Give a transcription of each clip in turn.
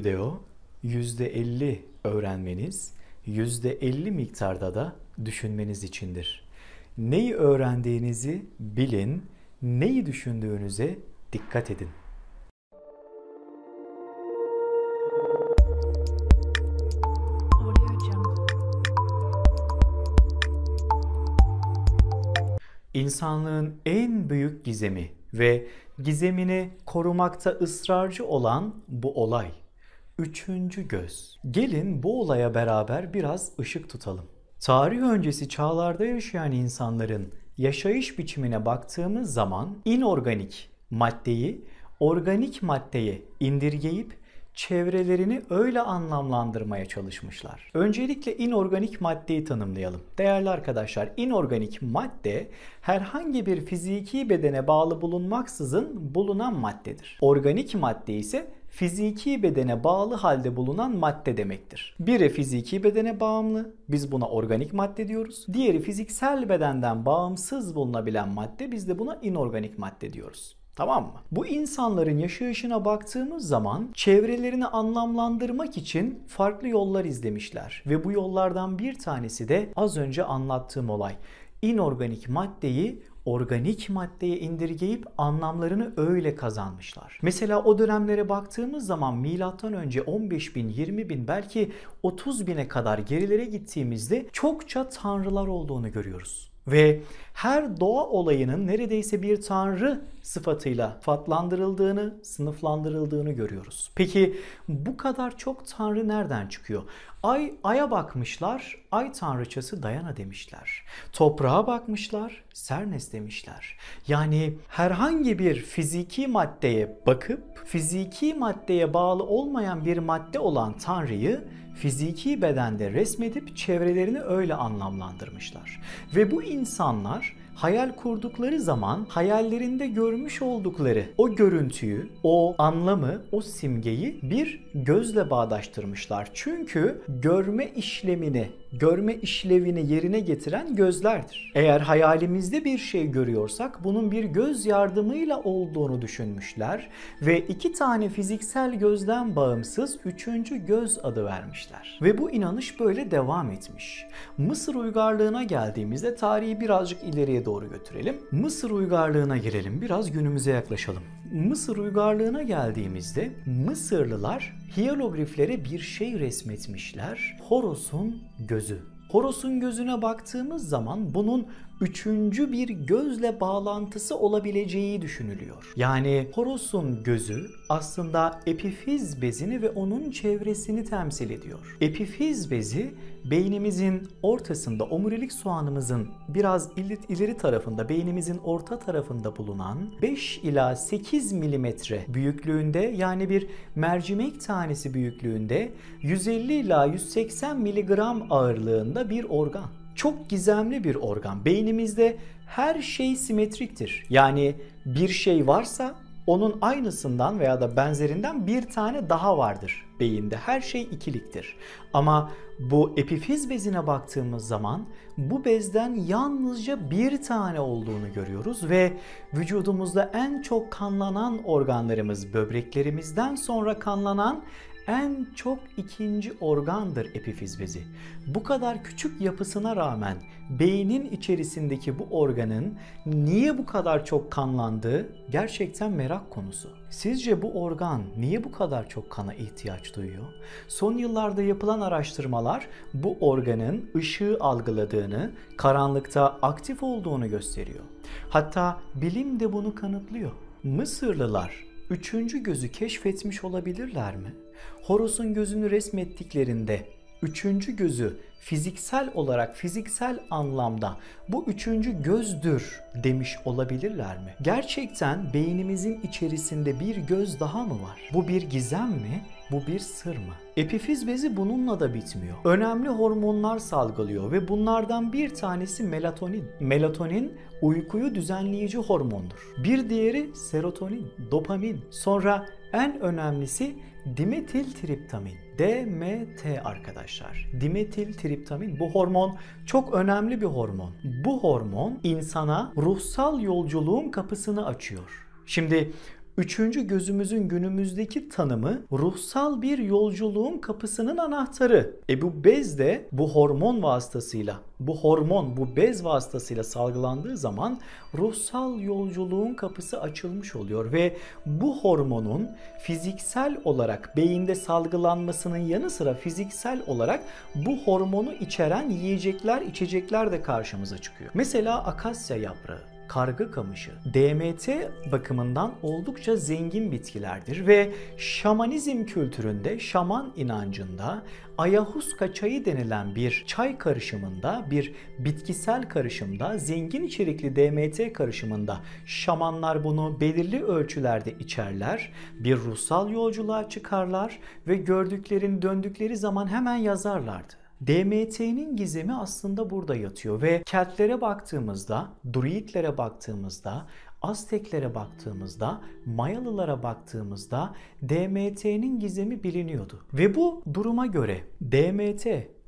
video %50 öğrenmeniz, %50 miktarda da düşünmeniz içindir. Neyi öğrendiğinizi bilin, neyi düşündüğünüze dikkat edin. İnsanlığın en büyük gizemi ve gizemini korumakta ısrarcı olan bu olay. Üçüncü göz. Gelin bu olaya beraber biraz ışık tutalım. Tarih öncesi çağlarda yaşayan insanların yaşayış biçimine baktığımız zaman inorganik maddeyi organik maddeye indirgeyip çevrelerini öyle anlamlandırmaya çalışmışlar. Öncelikle inorganik maddeyi tanımlayalım. Değerli arkadaşlar, inorganik madde herhangi bir fiziki bedene bağlı bulunmaksızın bulunan maddedir. Organik madde ise fiziki bedene bağlı halde bulunan madde demektir. Biri fiziki bedene bağımlı, biz buna organik madde diyoruz. Diğeri fiziksel bedenden bağımsız bulunabilen madde, biz de buna inorganik madde diyoruz. Tamam mı? Bu insanların yaşayışına baktığımız zaman çevrelerini anlamlandırmak için farklı yollar izlemişler. Ve bu yollardan bir tanesi de az önce anlattığım olay. İnorganik maddeyi organik maddeye indirgeyip anlamlarını öyle kazanmışlar. Mesela o dönemlere baktığımız zaman milattan önce 15 bin, 20 bin, belki 30 bine kadar gerilere gittiğimizde çokça tanrılar olduğunu görüyoruz. Ve her doğa olayının neredeyse bir tanrı sıfatıyla sıfatlandırıldığını, sınıflandırıldığını görüyoruz. Peki bu kadar çok tanrı nereden çıkıyor? Ay'a bakmışlar, ay tanrıçası Diana demişler. Toprağa bakmışlar, Sernes demişler. Yani herhangi bir fiziki maddeye bakıp fiziki maddeye bağlı olmayan bir madde olan tanrıyı fiziki bedende resmedip çevrelerini öyle anlamlandırmışlar. Ve bu insanlar hayal kurdukları zaman hayallerinde görmüş oldukları o görüntüyü, o anlamı, o simgeyi bir gözle bağdaştırmışlar. Çünkü görme işlevini yerine getiren gözlerdir. Eğer hayalimizde bir şey görüyorsak bunun bir göz yardımıyla olduğunu düşünmüşler ve iki tane fiziksel gözden bağımsız üçüncü göz adı vermişler. Ve bu inanış böyle devam etmiş. Mısır uygarlığına geldiğimizde tarihi birazcık ileriye doğru götürelim. Mısır uygarlığına girelim, biraz günümüze yaklaşalım. Mısır uygarlığına geldiğimizde Mısırlılar hiyerogliflere bir şey resmetmişler. Horos'un gözü. Horos'un gözüne baktığımız zaman bunun üçüncü bir gözle bağlantısı olabileceği düşünülüyor. Yani Horos'un gözü aslında epifiz bezini ve onun çevresini temsil ediyor. Epifiz bezi beynimizin ortasında, omurilik soğanımızın biraz ileri tarafında, beynimizin orta tarafında bulunan 5 ila 8 milimetre büyüklüğünde, yani bir mercimek tanesi büyüklüğünde 150 ila 180 miligram ağırlığında bir organ. Çok gizemli bir organ. Beynimizde her şey simetriktir. Yani bir şey varsa onun aynısından veya da benzerinden bir tane daha vardır beyinde. Her şey ikiliktir. Ama bu epifiz bezine baktığımız zaman bu bezden yalnızca bir tane olduğunu görüyoruz ve vücudumuzda en çok kanlanan organlarımız, böbreklerimizden sonra kanlanan en çok ikinci organdır epifiz bezi. Bu kadar küçük yapısına rağmen beynin içerisindeki bu organın niye bu kadar çok kanlandığı gerçekten merak konusu. Sizce bu organ niye bu kadar çok kana ihtiyaç duyuyor? Son yıllarda yapılan araştırmalar bu organın ışığı algıladığını, karanlıkta aktif olduğunu gösteriyor. Hatta bilim de bunu kanıtlıyor. Mısırlılar üçüncü gözü keşfetmiş olabilirler mi? Horos'un gözünü resmettiklerinde üçüncü gözü fiziksel olarak, fiziksel anlamda bu üçüncü gözdür demiş olabilirler mi? Gerçekten beynimizin içerisinde bir göz daha mı var? Bu bir gizem mi? Bu bir sır mı? Epifiz bezi bununla da bitmiyor. Önemli hormonlar salgılıyor ve bunlardan bir tanesi melatonin. Melatonin uykuyu düzenleyici hormondur. Bir diğeri serotonin, dopamin. Sonra en önemlisi dimetiltriptamin. DMT arkadaşlar. Dimetiltriptamin. Bu hormon çok önemli bir hormon. Bu hormon insana ruhsal yolculuğun kapısını açıyor. Şimdi Üçüncü gözümüzün günümüzdeki tanımı ruhsal bir yolculuğun kapısının anahtarı. Bu bez de bu hormon vasıtasıyla, bu bez vasıtasıyla salgılandığı zaman ruhsal yolculuğun kapısı açılmış oluyor ve bu hormonun fiziksel olarak beyinde salgılanmasının yanı sıra fiziksel olarak bu hormonu içeren yiyecekler, içecekler de karşımıza çıkıyor. Mesela akasya yaprağı, karga kamışı, DMT bakımından oldukça zengin bitkilerdir ve şamanizm kültüründe, şaman inancında ayahuasca çayı denilen bir çay karışımında, bir bitkisel karışımda, zengin içerikli DMT karışımında şamanlar bunu belirli ölçülerde içerler, bir ruhsal yolculuğa çıkarlar ve gördüklerini döndükleri zaman hemen yazarlardı. DMT'nin gizemi aslında burada yatıyor ve Keltlere baktığımızda, Druidlere baktığımızda, Azteklere baktığımızda, Mayalılara baktığımızda DMT'nin gizemi biliniyordu. Ve bu duruma göre DMT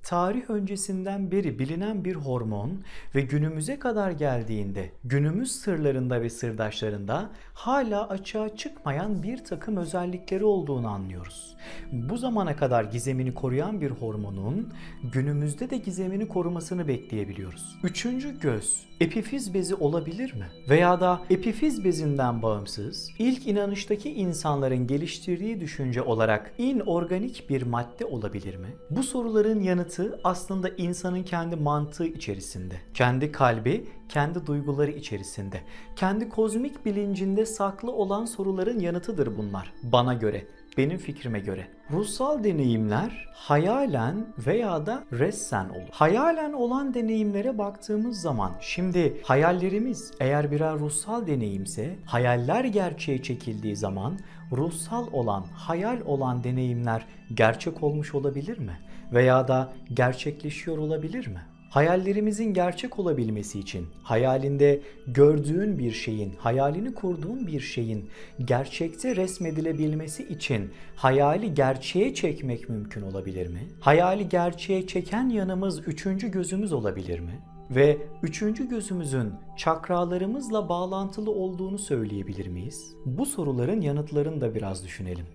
tarih öncesinden beri bilinen bir hormon ve günümüze kadar geldiğinde günümüz sırlarında ve sırdaşlarında hala açığa çıkmayan bir takım özellikleri olduğunu anlıyoruz. Bu zamana kadar gizemini koruyan bir hormonun günümüzde de gizemini korumasını bekleyebiliyoruz. Üçüncü göz, epifiz bezi olabilir mi? Veya da epifiz bezinden bağımsız, ilk inanıştaki insanların geliştirdiği düşünce olarak inorganik bir madde olabilir mi? Bu soruların yanıtı aslında insanın kendi mantığı içerisinde, kendi kalbi, kendi duyguları içerisinde, kendi kozmik bilincinde saklı olan soruların yanıtıdır bunlar bana göre. Benim fikrime göre. Ruhsal deneyimler hayalen veya da ressen olur. Hayalen olan deneyimlere baktığımız zaman şimdi hayallerimiz eğer birer ruhsal deneyimse hayaller gerçeğe çekildiği zaman ruhsal olan, hayal olan deneyimler gerçek olmuş olabilir mi? Veya da gerçekleşiyor olabilir mi? Hayallerimizin gerçek olabilmesi için hayalinde gördüğün bir şeyin, hayalini kurduğun bir şeyin gerçekte resmedilebilmesi için hayali gerçeğe çekmek mümkün olabilir mi? Hayali gerçeğe çeken yanımız üçüncü gözümüz olabilir mi? Ve üçüncü gözümüzün çakralarımızla bağlantılı olduğunu söyleyebilir miyiz? Bu soruların yanıtlarını da biraz düşünelim.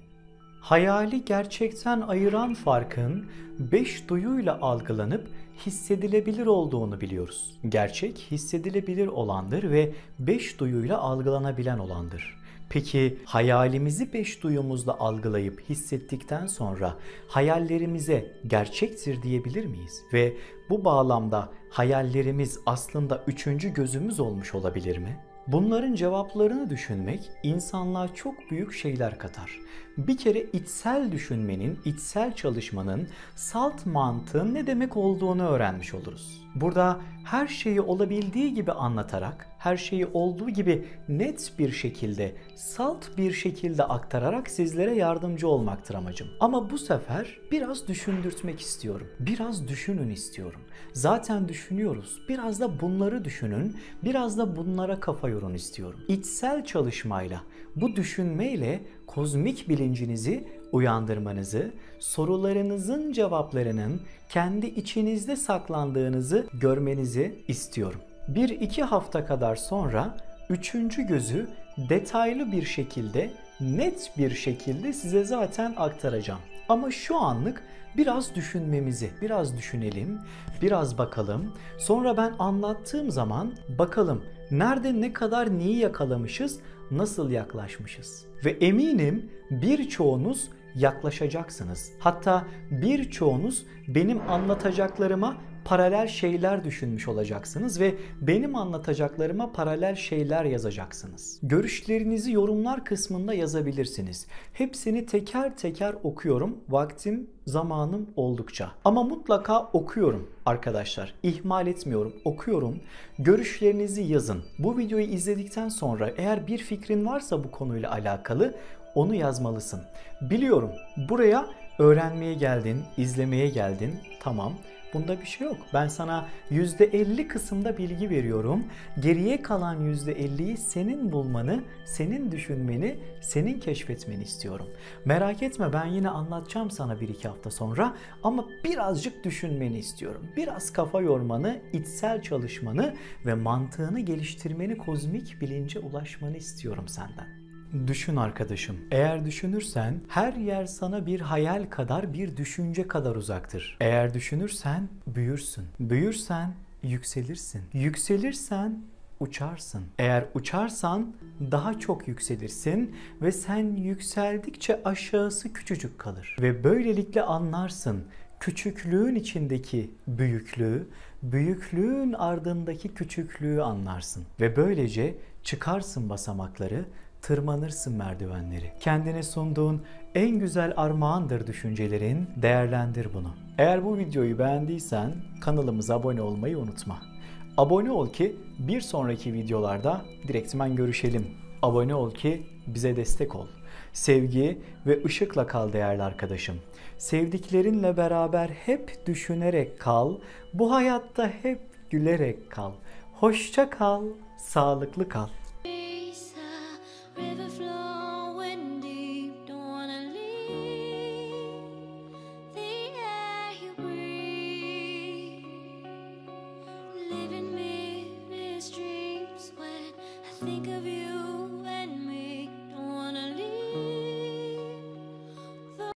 Hayali gerçekten ayıran farkın 5 duyuyla algılanıp hissedilebilir olduğunu biliyoruz. Gerçek hissedilebilir olandır ve 5 duyuyla algılanabilen olandır. Peki hayalimizi 5 duyumuzla algılayıp hissettikten sonra hayallerimize gerçektir diyebilir miyiz? Ve bu bağlamda hayallerimiz aslında üçüncü gözümüz olmuş olabilir mi? Bunların cevaplarını düşünmek insanlığa çok büyük şeyler katar. Bir kere içsel düşünmenin, içsel çalışmanın, salt mantığın ne demek olduğunu öğrenmiş oluruz. Burada her şeyi olabildiği gibi anlatarak, her şeyi olduğu gibi net bir şekilde, salt bir şekilde aktararak sizlere yardımcı olmaktır amacım. Ama bu sefer biraz düşündürtmek istiyorum. Biraz düşünün istiyorum. Zaten düşünüyoruz. Biraz da bunları düşünün, biraz da bunlara kafa yorun istiyorum. İçsel çalışmayla, bu düşünmeyle kozmik bilincinizi uyandırmanızı, sorularınızın cevaplarının kendi içinizde saklandığınızı görmenizi istiyorum. 1-2 hafta kadar sonra üçüncü gözü detaylı bir şekilde, net bir şekilde size zaten aktaracağım. Ama şu anlık biraz düşünmemizi, biraz düşünelim, biraz bakalım. Sonra ben anlattığım zaman bakalım nerede ne kadar neyi yakalamışız, nasıl yaklaşmışız. Ve eminim birçoğunuz yaklaşacaksınız. Hatta birçoğunuz benim anlatacaklarıma paralel şeyler düşünmüş olacaksınız ve benim anlatacaklarıma paralel şeyler yazacaksınız. Görüşlerinizi yorumlar kısmında yazabilirsiniz. Hepsini teker teker okuyorum. Vaktim, zamanım oldukça. Ama mutlaka okuyorum arkadaşlar. İhmal etmiyorum. Okuyorum. Görüşlerinizi yazın. Bu videoyu izledikten sonra eğer bir fikrin varsa bu konuyla alakalı onu yazmalısın. Biliyorum buraya öğrenmeye geldin, izlemeye geldin. Tamam. Bunda bir şey yok. Ben sana %50 kısımda bilgi veriyorum. Geriye kalan %50'yi senin bulmanı, senin düşünmeni, senin keşfetmeni istiyorum. Merak etme, ben yine anlatacağım sana 1-2 hafta sonra ama birazcık düşünmeni istiyorum. Biraz kafa yormanı, içsel çalışmanı ve mantığını geliştirmeni, kozmik bilince ulaşmanı istiyorum senden. Düşün arkadaşım. Eğer düşünürsen her yer sana bir hayal kadar, bir düşünce kadar uzaktır. Eğer düşünürsen büyürsün. Büyürsen yükselirsin. Yükselirsen uçarsın. Eğer uçarsan daha çok yükselirsin ve sen yükseldikçe aşağısı küçücük kalır. Ve böylelikle anlarsın küçüklüğün içindeki büyüklüğü, büyüklüğün ardındaki küçüklüğü anlarsın. Ve böylece çıkarsın basamakları, tırmanırsın merdivenleri. Kendine sunduğun en güzel armağandır düşüncelerin, değerlendir bunu. Eğer bu videoyu beğendiysen kanalımıza abone olmayı unutma. Abone ol ki bir sonraki videolarda direktmen görüşelim. Abone ol ki bize destek ol. Sevgi ve ışıkla kal değerli arkadaşım. Sevdiklerinle beraber hep düşünerek kal. Bu hayatta hep gülerek kal. Hoşça kal, sağlıklı kal. Think of you